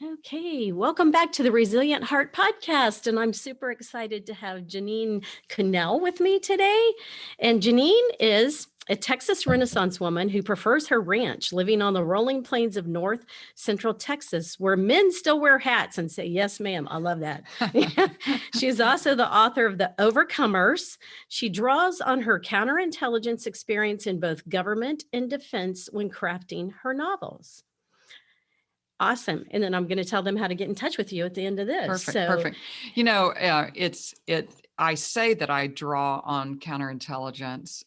Okay, welcome back to the Resilient Heart podcast. And I'm super excited to have Jeannine Kuhnell with me today. And Jeannine is a Texas Renaissance woman who prefers her ranch living on the rolling plains of North Central Texas, where men still wear hats and say, yes, ma'am. I love that. She is also the author of The Overcomers. She draws on her counterintelligence experience in both government and defense when crafting her novels. Awesome. And then I'm going to tell them how to get in touch with you at the end of this. Perfect. I say that I draw on counterintelligence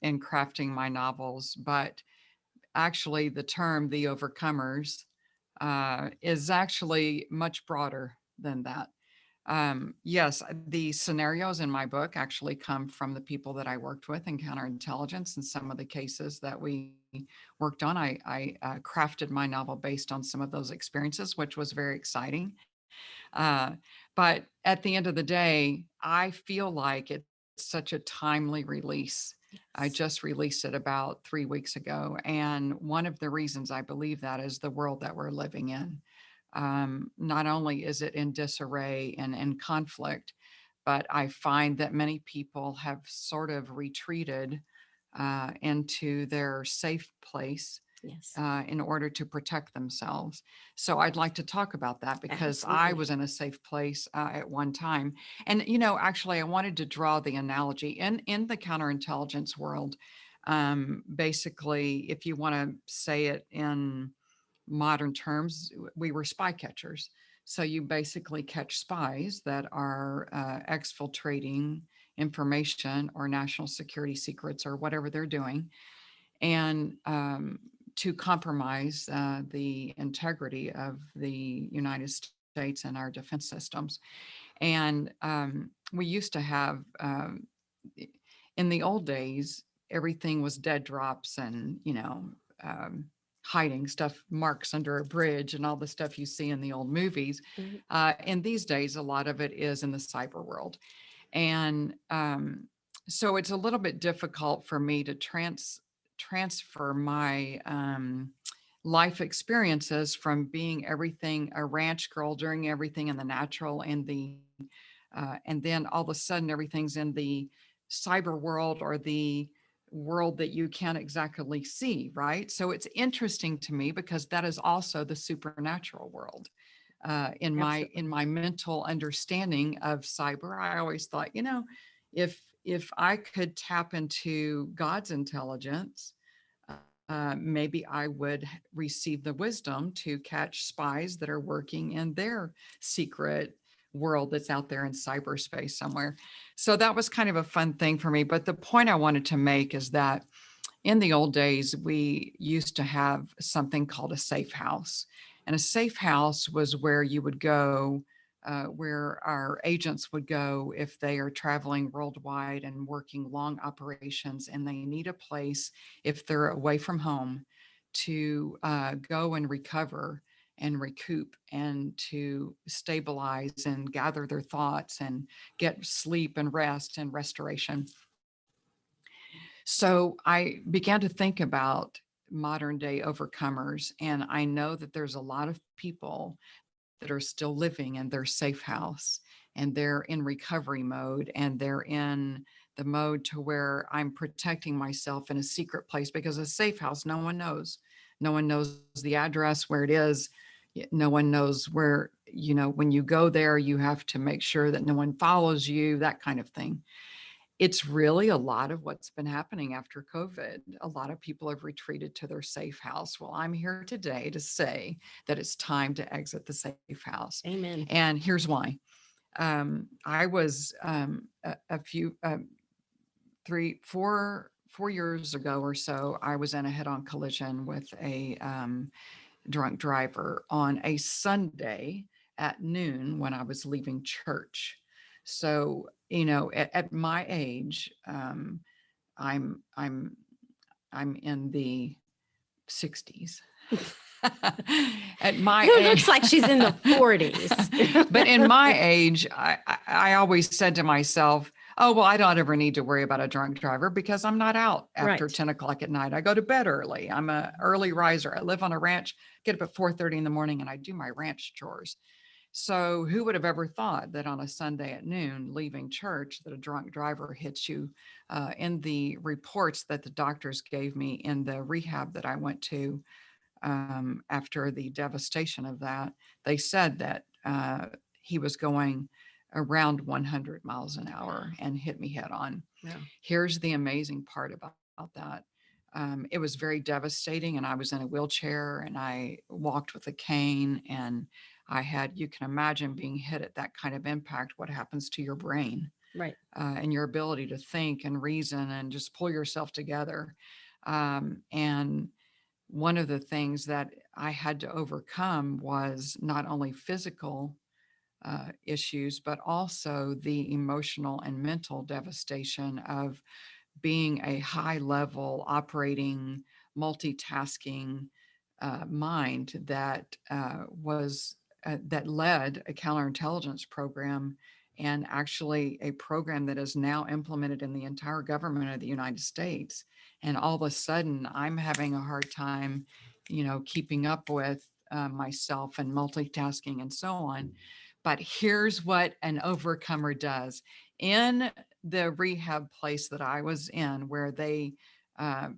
in crafting my novels, but actually the term "the overcomers" is actually much broader than that. Yes, the scenarios in my book actually come from the people that I worked with in counterintelligence, and some of the cases that we worked on. I crafted my novel based on some of those experiences, which was very exciting. But at the end of the day, I feel like it's such a timely release. Yes. I just released it about 3 weeks ago. And one of the reasons I believe that is the world that we're living in. Not only is it in disarray and in conflict, but I find that many people have sort of retreated into their safe place. Yes. In order to protect themselves. So I'd like to talk about that because Absolutely. I was in a safe place at one time. And, actually, I wanted to draw the analogy in the counterintelligence world. Basically, if you want to say it in modern terms, we were spy catchers. So you basically catch spies that are exfiltrating information or national security secrets or whatever they're doing. And to compromise the integrity of the United States and our defense systems. And we used to have, in the old days, everything was dead drops and, hiding stuff, marks under a bridge and all the stuff you see in the old movies. And these days, a lot of it is in the cyber world. And so it's a little bit difficult for me to transfer my life experiences from being everything a ranch girl, doing everything in the natural and then all of a sudden everything's in the cyber world or the world that you can't exactly see, right? So it's interesting to me because that is also the supernatural world. In my mental understanding of cyber, I always thought, if I could tap into God's intelligence, maybe I would receive the wisdom to catch spies that are working in their secret world that's out there in cyberspace somewhere. So that was kind of a fun thing for me. But the point I wanted to make is that in the old days, we used to have something called a safe house. And a safe house was where you would go, where our agents would go if they are traveling worldwide and working long operations and they need a place, if they're away from home, to go and recover and recoup and to stabilize and gather their thoughts and get sleep and rest and restoration. So I began to think about modern day overcomers, and I know that there's a lot of people that are still living in their safe house and they're in recovery mode and they're in the mode to where I'm protecting myself in a secret place, because a safe house, no one knows. No one knows the address where it is. No one knows where, when you go there, you have to make sure that no one follows you, that kind of thing. It's really a lot of what's been happening after COVID. A lot of people have retreated to their safe house. Well, I'm here today to say that it's time to exit the safe house. Amen. And here's why. I was a few, 4 years ago or so, I was in a head-on collision with a drunk driver on a Sunday at noon when I was leaving church. So, at my age, I'm in the 60s. At my It age, looks like she's in the 40s. but in my age, I always said to myself, Oh, well, I don't ever need to worry about a drunk driver because I'm not out after Right. 10 o'clock at night. I go to bed early. I'm a early riser. I live on a ranch, get up at 4:30 in the morning and I do my ranch chores. So who would have ever thought that on a Sunday at noon, leaving church, that a drunk driver hits you? In the reports that the doctors gave me in the rehab that I went to after the devastation of that, they said that he was going around 100 miles an hour and hit me head on. Yeah. Here's the amazing part about that. It was very devastating, and I was in a wheelchair and I walked with a cane. And you can imagine being hit at that kind of impact, what happens to your brain Right. and your ability to think and reason and just pull yourself together. And one of the things that I had to overcome was not only physical issues, but also the emotional and mental devastation of being a high level operating, multitasking mind that led a counterintelligence program, and actually a program that is now implemented in the entire government of the United States. And all of a sudden, I'm having a hard time, keeping up with myself and multitasking and so on. But here's what an overcomer does. In the rehab place that I was in, where they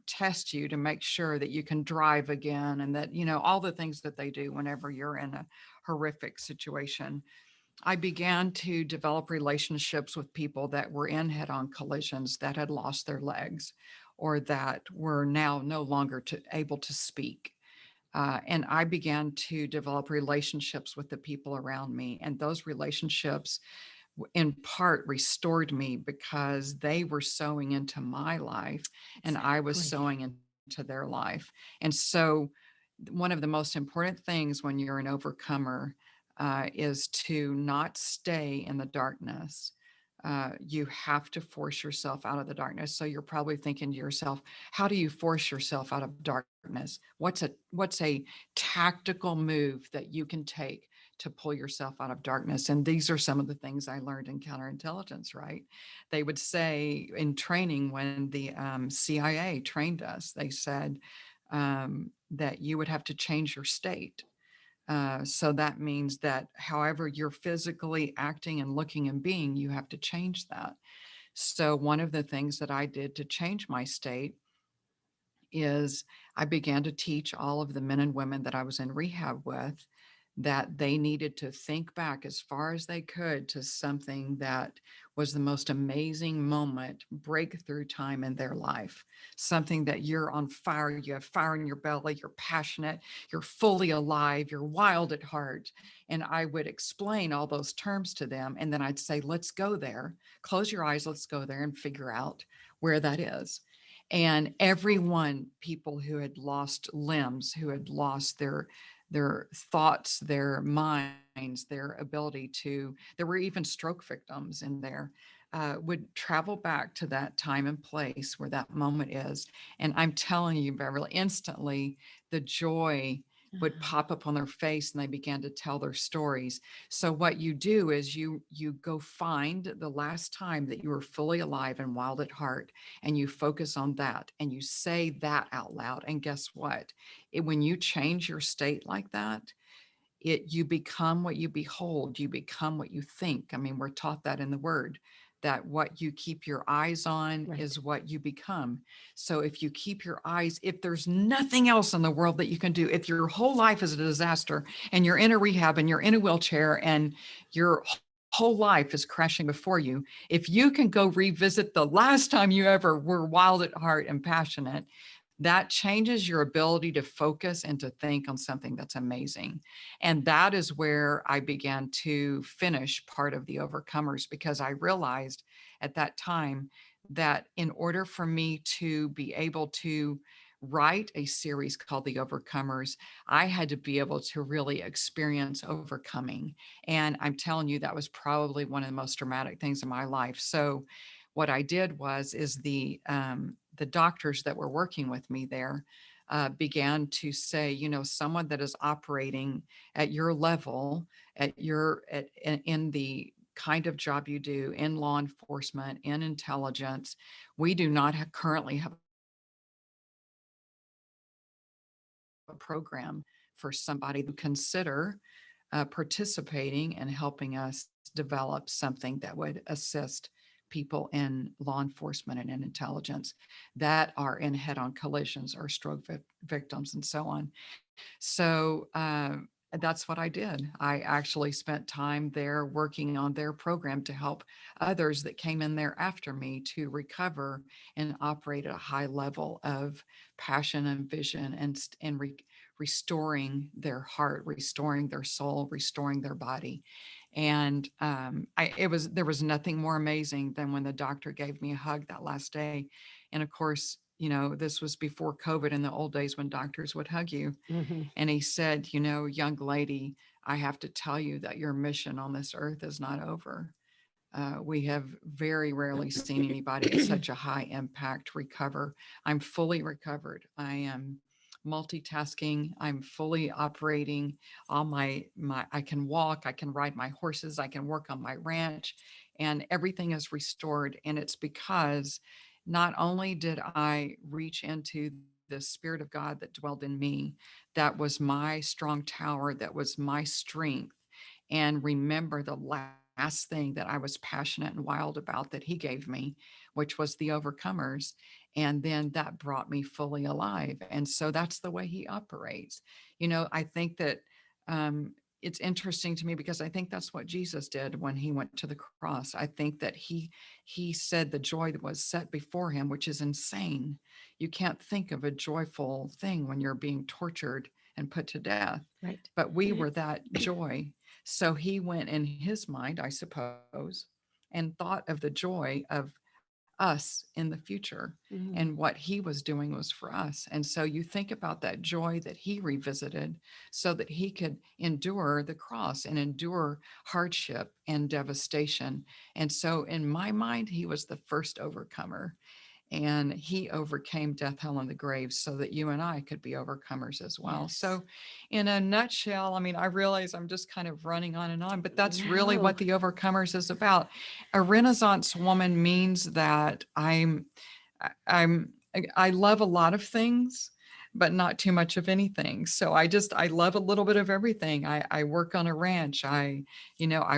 test you to make sure that you can drive again, and that, all the things that they do whenever you're in a horrific situation. I began to develop relationships with people that were in head on collisions, that had lost their legs or that were now no longer able to speak. And I began to develop relationships with the people around me. And those relationships in part restored me because they were sowing into my life and I was Exactly. sowing into their life. And so, one of the most important things when you're an overcomer is to not stay in the darkness. You have to force yourself out of the darkness. So you're probably thinking to yourself, how do you force yourself out of darkness? What's a tactical move that you can take to pull yourself out of darkness? And these are some of the things I learned in counterintelligence, right? They would say in training, when the CIA trained us, they said that you would have to change your state. So that means that however you're physically acting and looking and being, you have to change that. So one of the things that I did to change my state is I began to teach all of the men and women that I was in rehab with that they needed to think back as far as they could to something that was the most amazing moment, breakthrough time in their life. Something that you're on fire, you have fire in your belly, you're passionate, you're fully alive, you're wild at heart. And I would explain all those terms to them. And then I'd say, let's go there, close your eyes, let's go there and figure out where that is. And everyone, people who had lost limbs, who had lost their thoughts, their minds, their ability to, there were even stroke victims in there, would travel back to that time and place where that moment is. And I'm telling you, Beverly, instantly the joy would Uh-huh. pop up on their face and they began to tell their stories. So what you do is you go find the last time that you were fully alive and wild at heart, and you focus on that and you say that out loud. And guess what? When you change your state like that, you become what you behold, you become what you think. I mean, we're taught that in the word, that what you keep your eyes on Right. is what you become. So if you keep your eyes, if there's nothing else in the world that you can do, if your whole life is a disaster and you're in a rehab and you're in a wheelchair and your whole life is crashing before you, if you can go revisit the last time you ever were wild at heart and passionate, that changes your ability to focus and to think on something that's amazing. And that is where I began to finish part of the Overcomers, because I realized at that time that in order for me to be able to write a series called The Overcomers, I had to be able to really experience overcoming. And I'm telling you, that was probably one of the most dramatic things in my life. So what I did is the doctors that were working with me there began to say, someone that is operating at your level, in the kind of job you do in law enforcement, in intelligence, we do not currently have a program for somebody to consider participating and helping us develop something that would assist people in law enforcement and in intelligence that are in head-on collisions or stroke victims and so on. So that's what I did. I actually spent time there working on their program to help others that came in there after me to recover and operate at a high level of passion and vision and restoring their heart, restoring their soul, restoring their body. And there was nothing more amazing than when the doctor gave me a hug that last day. And of course, this was before COVID, in the old days when doctors would hug you. Mhm. And he said, young lady, I have to tell you that your mission on this earth is not over. We have very rarely seen anybody at such a high impact recover. I'm fully recovered. I am multitasking. I'm fully operating all I can walk, I can ride my horses, I can work on my ranch, and everything is restored. And it's because not only did I reach into the Spirit of God that dwelled in me, that was my strong tower, that was my strength, and remember the last thing that I was passionate and wild about that he gave me, which was the overcomers. And then that brought me fully alive. And so that's the way he operates. I think that um, it's interesting to me because I think that's what Jesus did when he went to the cross. I think that he said the joy that was set before him, which is insane. You can't think of a joyful thing when you're being tortured and put to death. Right. But we were that joy. So he went in his mind, I suppose, and thought of the joy of us in the future. Mhm. And what he was doing was for us. And so you think about that joy that he revisited so that he could endure the cross and endure hardship and devastation. And so in my mind, he was the first overcomer. And he overcame death, hell, and the grave so that you and I could be overcomers as well. Yes. So, in a nutshell, I mean, I realize I'm just kind of running on, but that's really No. what the overcomers is about. A Renaissance woman means that I love a lot of things, but not too much of anything. So I love a little bit of everything. I work on a ranch. I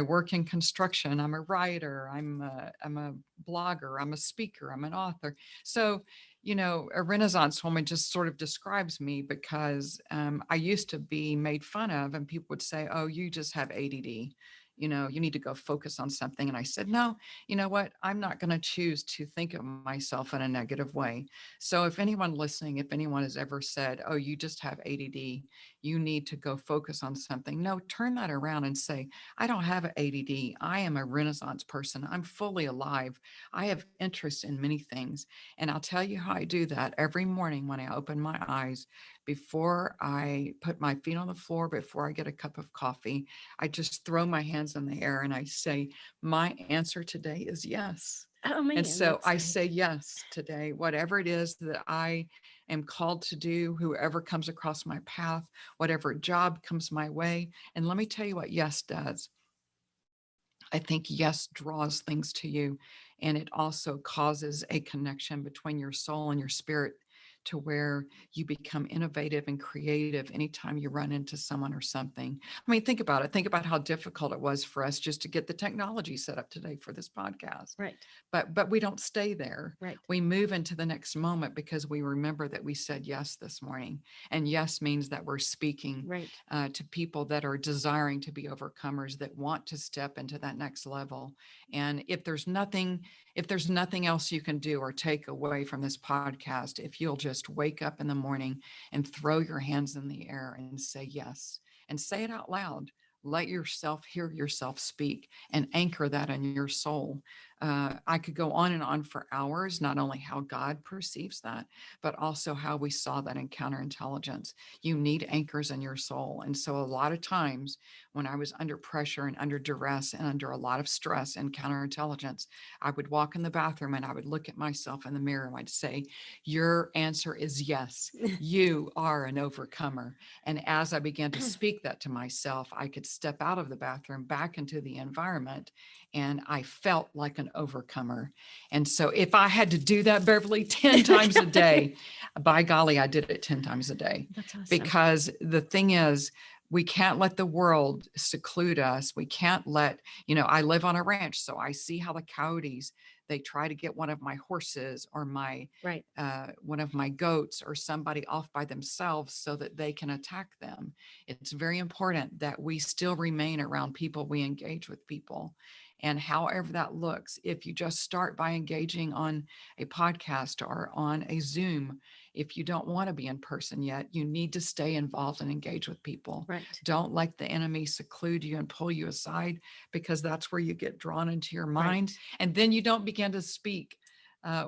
work in construction. I'm a writer. I'm a blogger. I'm a speaker. I'm an author. So, a Renaissance woman just sort of describes me because I used to be made fun of, and people would say, "Oh, you just have ADD. You need to go focus on something." And I said, "No, you know what? I'm not going to choose to think of myself in a negative way." So if anyone listening, if anyone has ever said, "Oh, you just have ADD, you need to go focus on something," no, turn that around and say, "I don't have ADD. I am a Renaissance person. I'm fully alive. I have interest in many things." And I'll tell you how I do that every morning when I open my eyes, before I put my feet on the floor, before I get a cup of coffee. I just throw my hands in the air and I say, my answer today is yes. Oh And man, so that's I say nice. yes today, whatever it is that I am called to do, whoever comes across my path, whatever job comes my way. And let me tell you what yes does. I think yes draws things to you, and it also causes a connection between your soul and your spirit to where you become innovative and creative anytime you run into someone or something. I mean, think about it. Think about how difficult it was for us just to get the technology set up today for this podcast. Right. But we don't stay there. Right. We move into the next moment because we remember that we said yes this morning. And yes means that we're speaking Right. to people that are desiring to be overcomers, that want to step into that next level. And if there's nothing else you can do or take away from this podcast, if you'll just wake up in the morning and throw your hands in the air and say yes, and say it out loud. Let yourself hear yourself speak and anchor that in your soul. I could go on and on for hours, not only how God perceives that, but also how we saw that in counterintelligence. You need anchors in your soul. And so a lot of times when I was under pressure and under duress and under a lot of stress in counterintelligence, I would walk in the bathroom and I would look at myself in the mirror and I'd say, your answer is yes. You are an overcomer. And as I began to speak that to myself, I could step out of the bathroom back into the environment, and I felt like an overcomer. And so if I had to do that, Beverly, 10 times a day, by golly, I did it 10 times a day. That's awesome. Because the thing is, we can't let the world seclude us. We can't let, I live on a ranch, so I see how the coyotes, they try to get one of my horses or my Right. one of my goats or somebody off by themselves so that they can attack them. It's very important that we still remain around people, we engage with people. And however that looks, if you just start by engaging on a podcast or on a Zoom, if you don't want to be in person yet, you need to stay involved and engage with people. Right. Don't let the enemy seclude you and pull you aside, because that's where you get drawn into your mind. Right. And then you don't begin to speak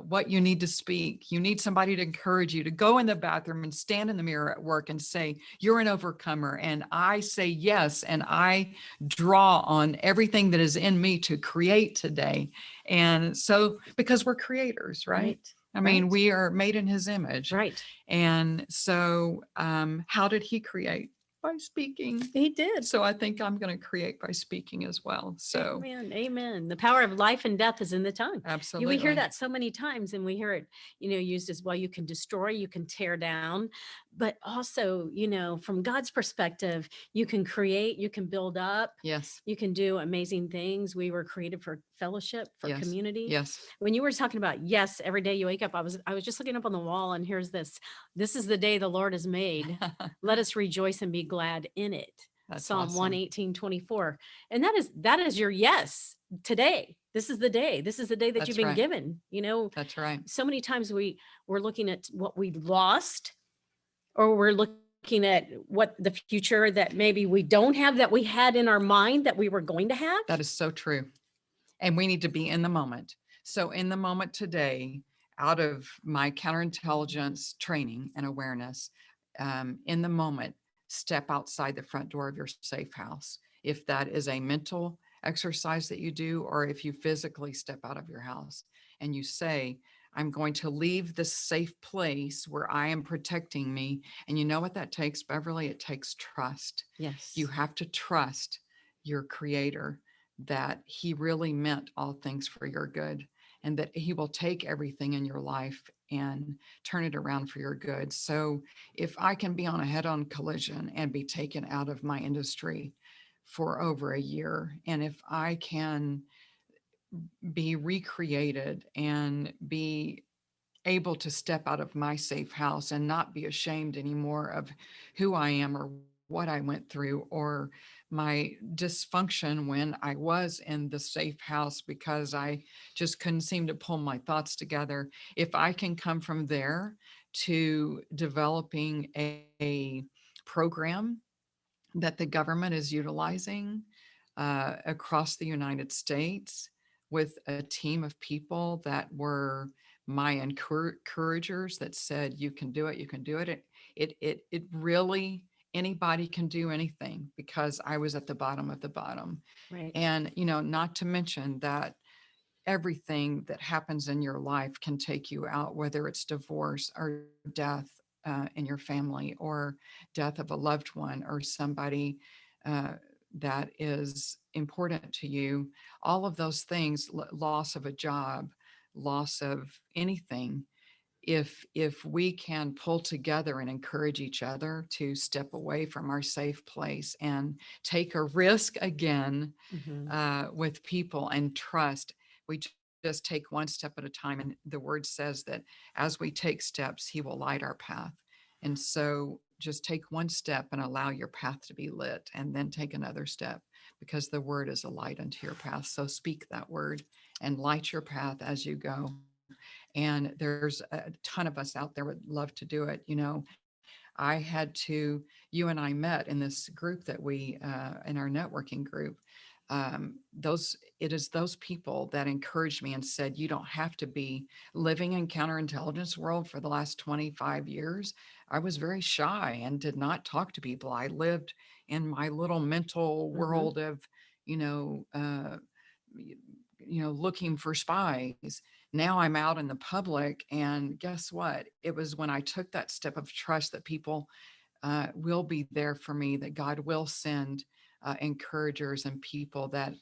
what you need to speak. You need somebody to encourage you to go in the bathroom and stand in the mirror at work and say, you're an overcomer. And I say yes. And I draw on everything that is in me to create today. And so, because we're creators, right? Right. I mean, Right. we are made in his image. Right. And so, how did he create? By speaking. He did. So I think I'm going to create by speaking as well. So Amen. Amen. The power of life and death is in the tongue. absolutely. We hear that so many times, and we hear it, used as well. You can destroy, you can tear down, but also, from God's perspective, you can create, you can build up. Yes. You can do amazing things. We were created for fellowship, for Yes. community. Yes. When you were talking about, yes, every day you wake up, I was just looking up on the wall, and here's this is the day the Lord has made. Let us rejoice and be glad in it. That's Psalm awesome. 118:24. And that is your yes today. This is the day. This is the day that That's you've been right. given. That's right. So many times we're looking at what we lost, or we're looking at what the future that maybe we don't have, that we had in our mind that we were going to have. That is so true. And we need to be in the moment. So in the moment today, out of my counterintelligence training and awareness, in the moment, step outside the front door of your safe house. If that is a mental exercise that you do, or if you physically step out of your house and you say, I'm going to leave this safe place where I am protecting me. And you know what that takes, Beverly? It takes trust. Yes. You have to trust your creator, that he really meant all things for your good, and that he will take everything in your life and turn it around for your good. So if I can be on a head-on collision and be taken out of my industry for over a year, and if I can be recreated and be able to step out of my safe house and not be ashamed anymore of who I am or what I went through, or my dysfunction when I was in the safe house because I just couldn't seem to pull my thoughts together. If I can come from there to developing a program that the government is utilizing across the United States, with a team of people that were my encouragers that said, you can do it, you can do it. It really, anybody can do anything, because I was at the bottom of the bottom. Right. And, not to mention that everything that happens in your life can take you out, whether it's divorce or death in your family, or death of a loved one, or somebody that is important to you. All of those things, loss of a job, loss of anything. If we can pull together and encourage each other to step away from our safe place and take a risk again with people and trust, we just take one step at a time. And the word says that as we take steps, he will light our path. And so just take one step and allow your path to be lit, and then take another step, because the word is a light unto your path. So speak that word and light your path as you go. And there's a ton of us out there would love to do it. You and I met in this group that we, in our networking group. it is those people that encouraged me and said, you don't have to be living in counterintelligence world. For the last 25 years, I was very shy and did not talk to people. I lived in my little mental world of, you know, looking for spies. Now I'm out in the public, and guess what? It was when I took that step of trust that people will be there for me, that God will send encouragers and people that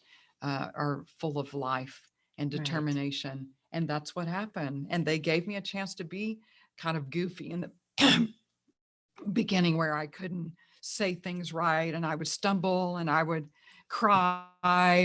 are full of life and Right. determination. And that's what happened. And they gave me a chance to be kind of goofy in the beginning, where I couldn't say things right, and I would stumble and I would cry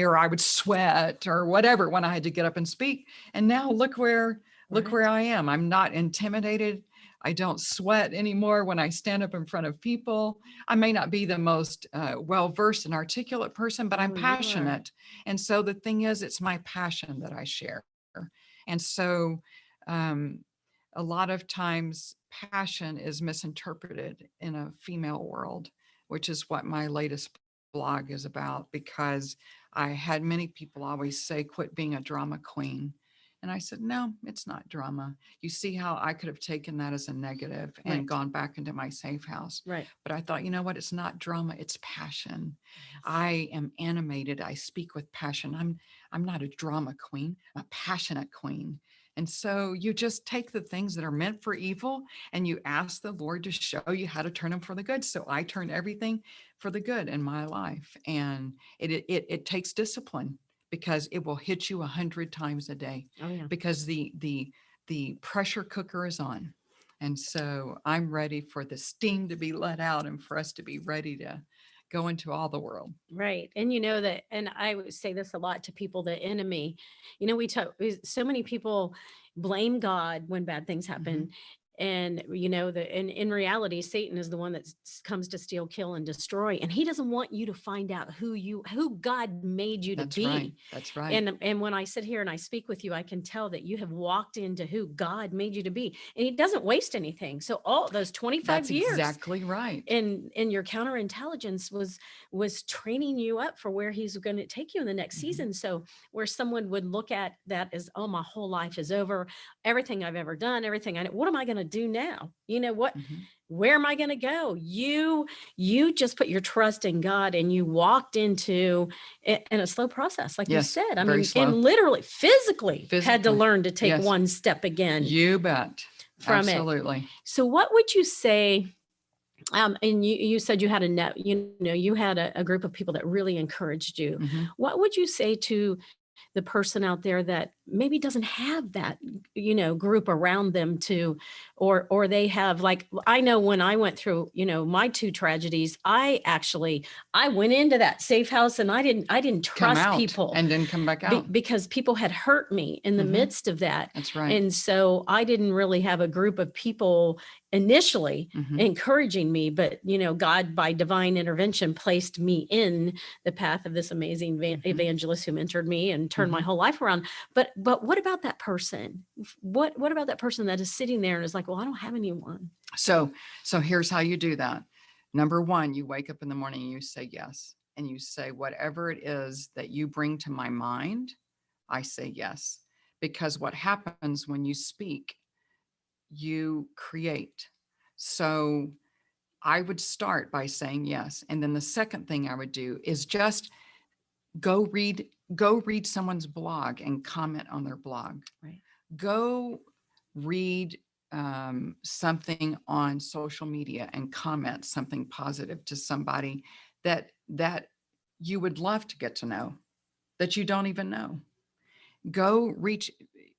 or I would sweat or whatever when I had to get up and speak. And now look where Right. I am. I'm not intimidated. I don't sweat anymore when I stand up in front of people. I may not be the most well-versed and articulate person, but I'm Oh, you are. passionate. And so the thing is, it's my passion that I share. And so um, a lot of times passion is misinterpreted in a female world, which is what my latest blog is about, because I had many people always say, quit being a drama queen. And I said, no, it's not drama. You see how I could have taken that as a negative and Right. gone back into my safe house. Right. But I thought, you know what? It's not drama, it's passion. Yes. I am animated. I speak with passion. I'm not a drama queen, I'm a passionate queen. And so you just take the things that are meant for evil and you ask the Lord to show you how to turn them for the good. So I turn everything for the good in my life. And it takes discipline, because it will hit you 100 times a day, Oh, yeah. because the pressure cooker is on. And so I'm ready for the steam to be let out and for us to be ready to go into all the world. Right. And you know that, and I would say this a lot to people, the enemy, we talk, so many people blame God when bad things Mhm. happen. And and in reality, Satan is the one that comes to steal, kill, and destroy. And he doesn't want you to find out who God made you to That's right. be. That's right. And when I sit here and I speak with you, I can tell that you have walked into who God made you to be. And he doesn't waste anything. So all those 25 That's years exactly right. in your counterintelligence was training you up for where he's going to take you in the next Mhm. season. So where someone would look at that as, oh, my whole life is over, everything I've ever done, everything I know, what am I going to do now? Mhm. Where am I going to go? You just put your trust in God, and you walked into in a slow process, like you Yes, said. I very mean, and slow. literally physically had to Physically. learn to take Yes, one step again you bet. from it. Absolutely. So what would you say, and you said you had you had a group of people that really encouraged you. Mhm. What would you say to the person out there that maybe doesn't have that group around them to, or they have, like, I know when I went through my two tragedies, I went into that safe house, and I didn't Come trust out people and then come back out. because people had hurt me in the Mhm. midst of that. That's right. And so I didn't really have a group of people initially Mhm. encouraging me, but God, by divine intervention, placed me in the path of this amazing Mhm. evangelist who mentored me and turned my Mhm. whole life around. But what about that person? What about that person that is sitting there and is like, well, I don't have anyone? So so here's how you do that. Number 1, you wake up in the morning and you say yes. And you say, whatever it is that you bring to my mind, I say yes. Because what happens when you speak, you create. So I would start by saying yes. And then the second thing I would do is just go read go read someone's blog and comment on their blog. Right. Go read something on social media and comment something positive to somebody that you would love to get to know, that you don't even know. Go reach,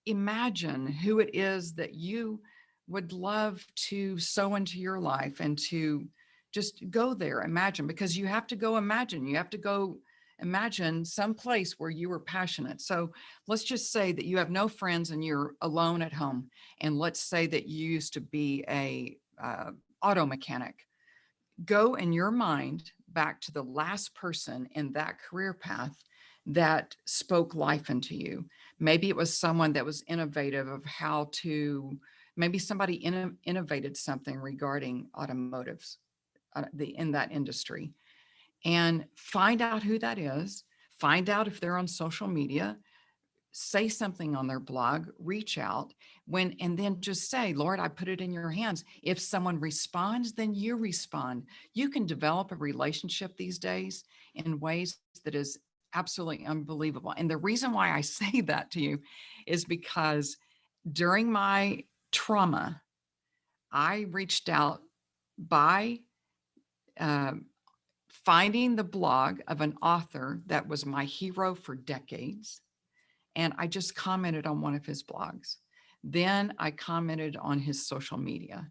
imagine who it is that you would love to sow into your life, and to just go there, imagine, because you have to go imagine. You have to go imagine some place where you were passionate. So let's just say that you have no friends and you're alone at home. And let's say that you used to be a auto mechanic. Go in your mind back to the last person in that career path that spoke life into you. Maybe it was someone that was innovative of how to, maybe somebody innovated something regarding automotives, in that industry, and find out who that is. find out if they're on social media, say something on their blog, reach out and then just say, Lord, I put it in your hands. If someone responds, then you respond. You can develop a relationship these days in ways that is absolutely unbelievable. And the reason why I say that to you is because during my trauma, I reached out by um, finding the blog of an author that was my hero for decades. And I just commented on one of his blogs. Then I commented on his social media.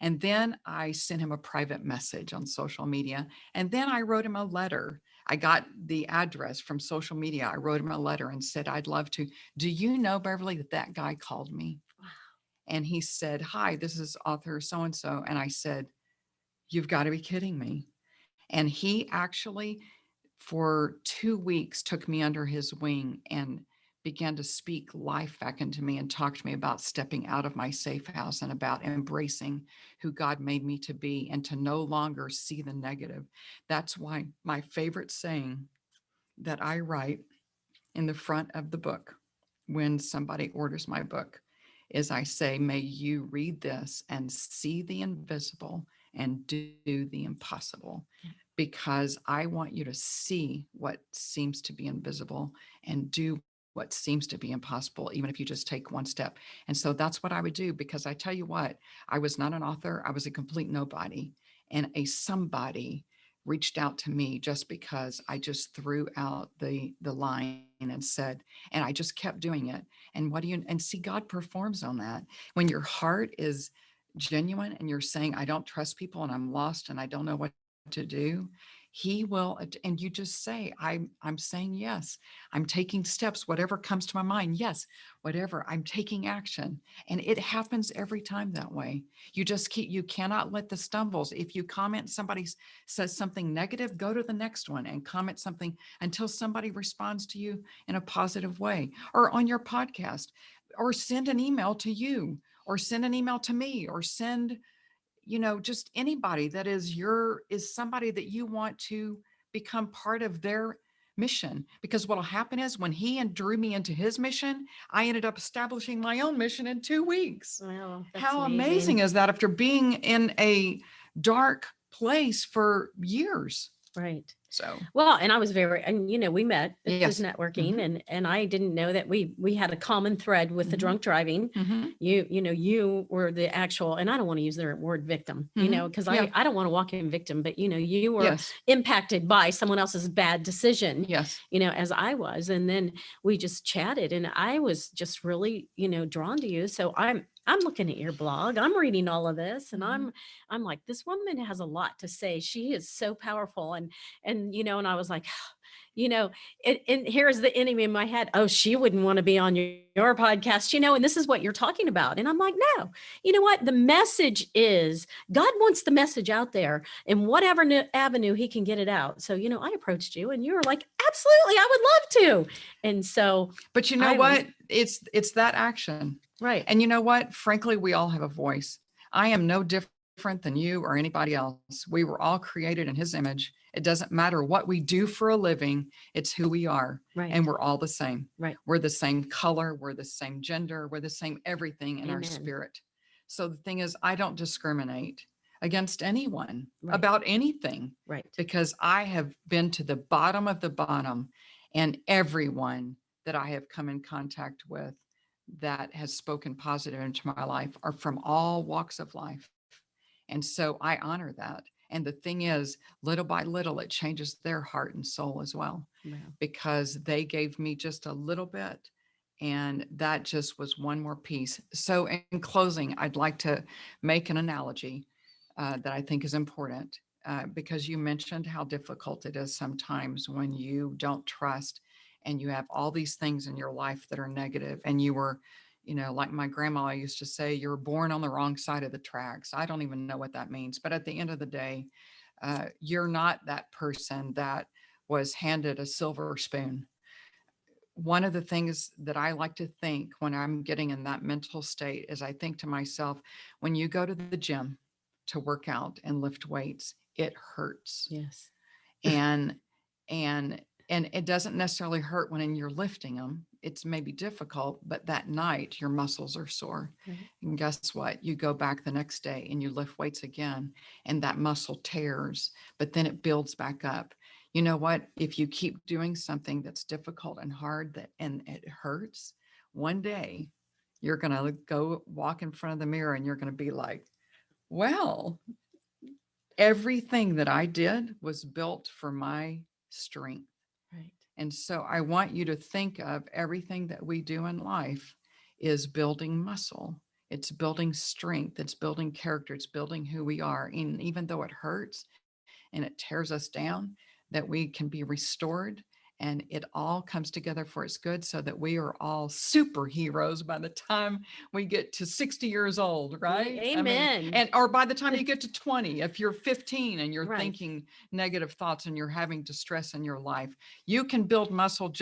And then I sent him a private message on social media. And then I wrote him a letter. I got the address from social media. I wrote him a letter and said, I'd love to. Do you know, Beverly, that guy called me? And he said, hi, this is author so-and-so. And I said, you've got to be kidding me. And he actually, for 2 weeks, took me under his wing and began to speak life back into me and talk to me about stepping out of my safe house and about embracing who God made me to be and to no longer see the negative. That's why my favorite saying that I write in the front of the book when somebody orders my book is I say, may you read this and see the invisible and do the impossible, because I want you to see what seems to be invisible and do what seems to be impossible, even if you just take one step. And so that's what I would do, because I tell you what, I was not an author. I was a complete nobody, and a somebody reached out to me just because I just threw out the line and said, and I just kept doing it. And see, God performs on that. When your heart is genuine and you're saying, I don't trust people and I'm lost and I don't know what to do, he will. And you just say, I'm saying yes, I'm taking steps, whatever comes to my mind. Yes, whatever, I'm taking action. And it happens every time that way. You cannot let the stumbles. If you comment, somebody says something negative, go to the next one and comment something until somebody responds to you in a positive way, or on your podcast, or send an email to you, or send an email to me, or send, just anybody that is somebody that you want to become part of their mission. Because what'll happen is when he drew me into his mission, I ended up establishing my own mission in 2 weeks. Wow, that's How amazing is that, after being in a dark place for years? Right. So, Well, and I was and we met at yes. just networking, and I didn't know that we had a common thread with the drunk driving. You were the actual, and I don't want to use the word victim, because I don't want to walk in victim, but you were Yes. impacted by someone else's bad decision. Yes. As I was, and then we just chatted, and I was just really, drawn to you. So I'm looking at your blog, I'm reading all of this, and I'm like, this woman has a lot to say. She is so powerful. And I was like, and here's the enemy in my head. Oh, she wouldn't want to be on your podcast, and this is what you're talking about. And I'm like, no, you know what? The message is, God wants the message out there in whatever avenue he can get it out. So, I approached you and you were like, absolutely, I would love to. And so, but you know what? It's that action. Right. And you know what? Frankly, we all have a voice. I am no different than you or anybody else. We were all created in his image. It doesn't matter what we do for a living. It's who we are. Right. And we're all the same. Right. We're the same color. We're the same gender. We're the same everything in Amen. our spirit. So the thing is, I don't discriminate against anyone Right. about anything. Right. Because I have been to the bottom of the bottom, and everyone that I have come in contact with that has spoken positive into my life are from all walks of life. And so I honor that. And the thing is, little by little, it changes their heart and soul as well. Wow. Because they gave me just a little bit. And that just was one more piece. So in closing, I'd like to make an analogy that I think is important, because you mentioned how difficult it is sometimes when you don't trust and you have all these things in your life that are negative, and you were, like my grandma used to say, you're born on the wrong side of the tracks. I don't even know what that means. But at the end of the day, you're not that person that was handed a silver spoon. One of the things that I like to think when I'm getting in that mental state is I think to myself, when you go to the gym to work out and lift weights, it hurts. Yes. And And it doesn't necessarily hurt when you're lifting them. It's maybe difficult, but that night your muscles are sore. Right. And guess what? You go back the next day and you lift weights again, and that muscle tears, but then it builds back up. You know what? If you keep doing something that's difficult and hard and it hurts, one day you're going to go walk in front of the mirror and you're going to be like, well, everything that I did was built for my strength. Right. And so I want you to think of everything that we do in life is building muscle. It's building strength. It's building character. It's building who we are. And even though it hurts and it tears us down, that we can be restored, and it all comes together for its good, so that we are all superheroes by the time we get to 60 years old, right? Amen. And or by the time you get to 20, if you're 15 and you're Right. thinking negative thoughts and you're having distress in your life, you can build muscle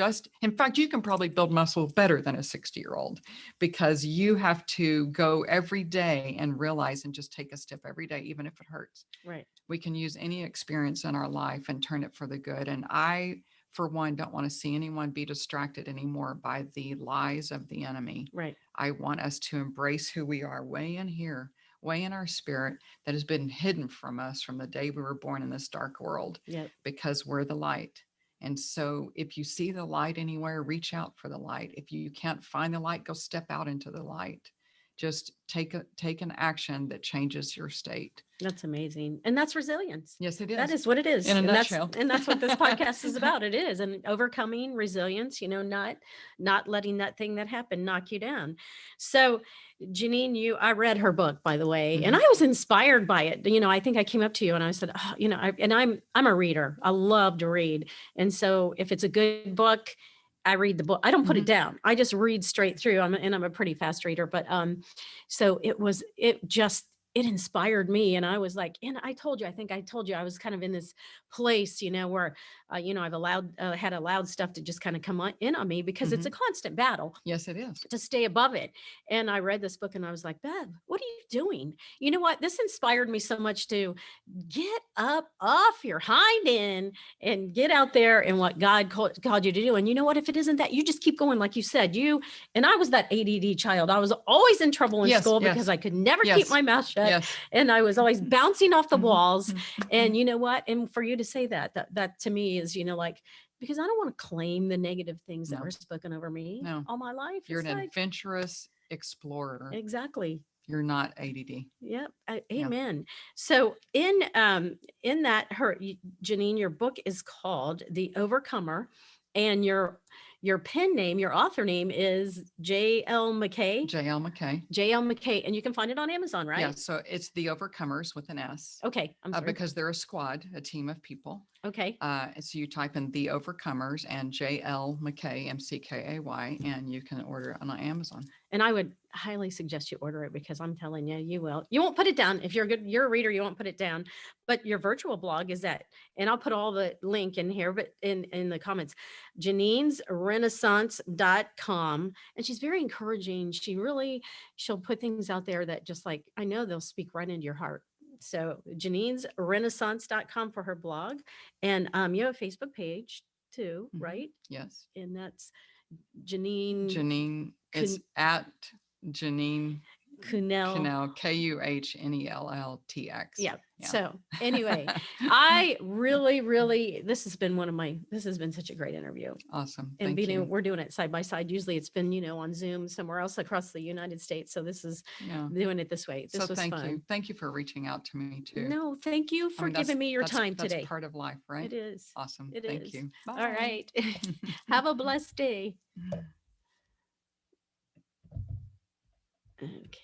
in fact, you can probably build muscle better than a 60-year-old, because you have to go every day and realize and just take a step every day, even if it hurts. Right. We can use any experience in our life and turn it for the good. And I, for one, don't want to see anyone be distracted anymore by the lies of the enemy. Right. I want us to embrace who we are way in here, way in our spirit, that has been hidden from us from the day we were born in this dark world. Yep. Because we're the light. And so if you see the light anywhere, reach out for the light. If you can't find the light, go step out into the light. Just take an action that changes your state. That's amazing. And that's resilience. Yes, it is. That is what it is. In a and nutshell. That's what this podcast is about. It is. And overcoming resilience, not letting that thing that happened knock you down. So Jeannine, I read her book, by the way, and I was inspired by it. I think I came up to you and I said, I'm a reader. I love to read. And so if it's a good book, I read the book. I don't put it down. I just read straight through. I'm a pretty fast reader, but so it inspired me. And I was like, and I think I told you, I was kind of in this place, where, I've had allowed stuff to just kind of come in on me, because it's a constant battle. Yes, it is. To stay above it. And I read this book and I was like, Bev, what are you doing? You know what? This inspired me so much to get up off your hind end and get out there and what God called you to do. And you know what? If it isn't that, you just keep going. Like you said, and I was that ADD child. I was always in trouble in school because I could never keep my mouth shut. And I was always bouncing off the walls. And you know what? And for you to say that to me is, because I don't want to claim the negative things that were spoken over me all my life. You're an adventurous explorer. Exactly. You're not ADD. Yep. Amen. So in that, Jeannine, your book is called The Overcomer, and your pen name, your author name is J.L. McKay. J.L. McKay. J.L. McKay. And you can find it on Amazon, right? Yeah. So it's The Overcomers with an S. Okay. I'm sorry. Because they're a squad, a team of people. Okay. So you type in The Overcomers and J.L. McKay, McKay, and you can order it on Amazon. And I would highly suggest you order it, because I'm telling you, you will. You won't put it down. If you're a reader, you won't put it down. But your virtual blog is that, and I'll put all the link in here, but in the comments, Jeannine'sRenaissance.com. And she's very encouraging. She'll put things out there that just like, I know they'll speak right into your heart. So Jeannine'sRenaissance.com for her blog. And you have a Facebook page too, right? Yes. And that's Jeannine. Jeannine. It's at Jeannine Kuhnell. KuhnellTX. Yeah. So anyway, I really, this has been such a great interview. Awesome. And we're doing it side by side. Usually it's been, on Zoom somewhere else across the United States. So this is doing it this way. This was fun. Thank you for reaching out to me too. No, thank you for giving me your time today. That's part of life, right? It is. Awesome. Thank you. Bye. All right. Have a blessed day. Okay.